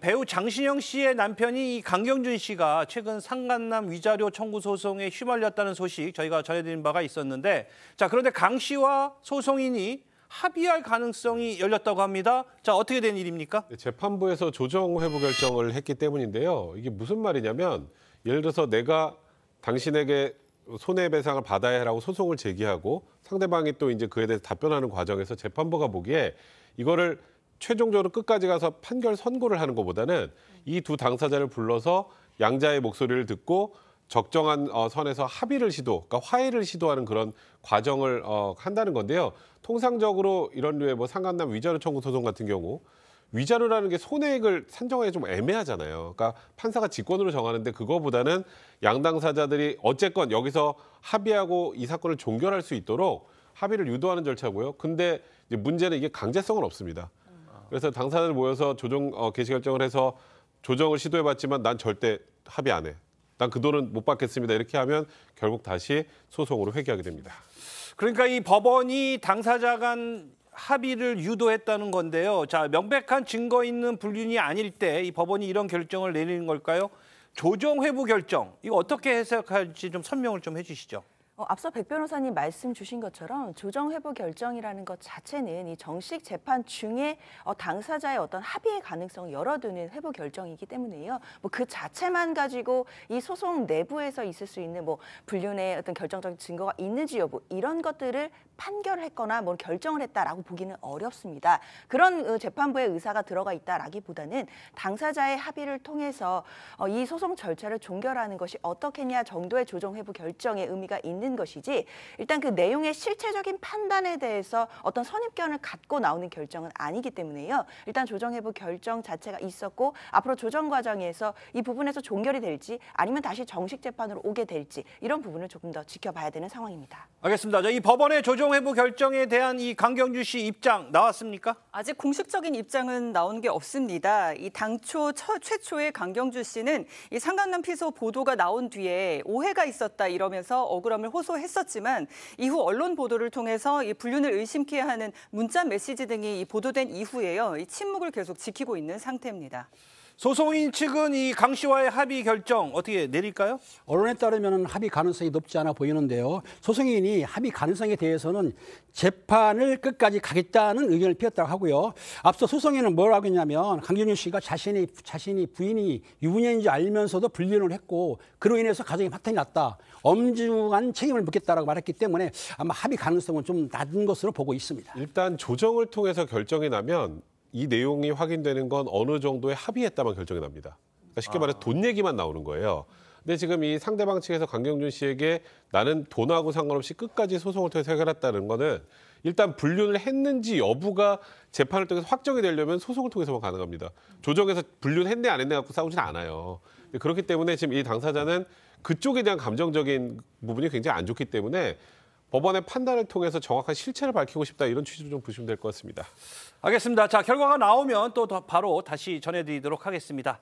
배우 장신영 씨의 남편이 이 강경준 씨가 최근 상간남 위자료 청구 소송에 휘말렸다는 소식 저희가 전해드린 바가 있었는데, 자, 그런데 강 씨와 소송인이 합의할 가능성이 열렸다고 합니다. 자, 어떻게 된 일입니까? 재판부에서 조정 회부 결정을 했기 때문인데요. 이게 무슨 말이냐면, 예를 들어서 내가 당신에게 손해배상을 받아야 하라고 소송을 제기하고 상대방이 또 이제 그에 대해서 답변하는 과정에서 재판부가 보기에 이거를 최종적으로 끝까지 가서 판결 선고를 하는 것보다는 이 두 당사자를 불러서 양자의 목소리를 듣고 적정한 선에서 합의를 그러니까 화해를 시도하는 그런 과정을 한다는 건데요. 통상적으로 이런 류의 뭐 상간남 위자료 청구 소송 같은 경우 위자료라는 게 손해액을 산정하기 좀 애매하잖아요. 그러니까 판사가 직권으로 정하는데 그거보다는 양 당사자들이 어쨌건 여기서 합의하고 이 사건을 종결할 수 있도록 합의를 유도하는 절차고요. 근데 이제 문제는 이게 강제성은 없습니다. 그래서 당사자들 모여서 조정 개시 결정을 해서 조정을 시도해봤지만 난 절대 합의 안 해. 난 그 돈은 못 받겠습니다. 이렇게 하면 결국 다시 소송으로 회귀하게 됩니다. 그러니까 이 법원이 당사자 간 합의를 유도했다는 건데요. 자, 명백한 증거 있는 불륜이 아닐 때 이 법원이 이런 결정을 내리는 걸까요? 조정 회부 결정, 이거 어떻게 해석할지 좀 설명을 좀 해주시죠. 앞서 백 변호사님 말씀 주신 것처럼 조정회부 결정이라는 것 자체는 이 정식 재판 중에 당사자의 어떤 합의의 가능성을 열어두는 회부 결정이기 때문에요. 뭐 그 자체만 가지고 이 소송 내부에서 있을 수 있는 뭐 불륜의 어떤 결정적인 증거가 있는지 여부 이런 것들을 판결했거나 뭐 결정을 했다라고 보기는 어렵습니다. 그런 재판부의 의사가 들어가 있다라기보다는 당사자의 합의를 통해서 이 소송 절차를 종결하는 것이 어떻겠냐 정도의 조정회부 결정의 의미가 있는 것이지, 일단 그 내용의 실체적인 판단에 대해서 어떤 선입견을 갖고 나오는 결정은 아니기 때문에요. 일단 조정회부 결정 자체가 있었고 앞으로 조정 과정에서 이 부분에서 종결이 될지 아니면 다시 정식 재판으로 오게 될지 이런 부분을 조금 더 지켜봐야 되는 상황입니다. 알겠습니다. 자, 이 법원의 조정 회부 결정에 대한 이 강경준 씨 입장 나왔습니까? 아직 공식적인 입장은 나온 게 없습니다. 이 당초 최초의 강경준 씨는 이 상간남 피소 보도가 나온 뒤에 오해가 있었다 이러면서 억울함을 호소했었지만 이후 언론 보도를 통해서 이 불륜을 의심케 하는 문자 메시지 등이 보도된 이후에요. 이 침묵을 계속 지키고 있는 상태입니다. 소송인 측은 이 강 씨와의 합의 결정 어떻게 내릴까요? 언론에 따르면 합의 가능성이 높지 않아 보이는데요. 소송인이 합의 가능성에 대해서는 재판을 끝까지 가겠다는 의견을 피웠다고 하고요. 앞서 소송인은 뭐라고 했냐면 강경준 씨가 자신이 부인이 유부녀인지 알면서도 불륜을 했고 그로 인해서 가정의 파탄이 났다. 엄중한 책임을 묻겠다라고 말했기 때문에 아마 합의 가능성은 좀 낮은 것으로 보고 있습니다. 일단 조정을 통해서 결정이 나면 이 내용이 확인되는 건 어느 정도의 합의했다만 결정이 납니다. 그러니까 쉽게 말해서 돈 얘기만 나오는 거예요. 근데 지금 이 상대방 측에서 강경준 씨에게 나는 돈하고 상관없이 끝까지 소송을 통해서 해결했다는 거는 일단 불륜을 했는지 여부가 재판을 통해서 확정이 되려면 소송을 통해서만 가능합니다. 조정에서 불륜했네 안 했네 갖고 싸우진 않아요. 그렇기 때문에 지금 이 당사자는 그쪽에 대한 감정적인 부분이 굉장히 안 좋기 때문에 법원의 판단을 통해서 정확한 실체를 밝히고 싶다 이런 취지로 좀 보시면 될 것 같습니다. 알겠습니다. 자, 결과가 나오면 또 바로 다시 전해드리도록 하겠습니다.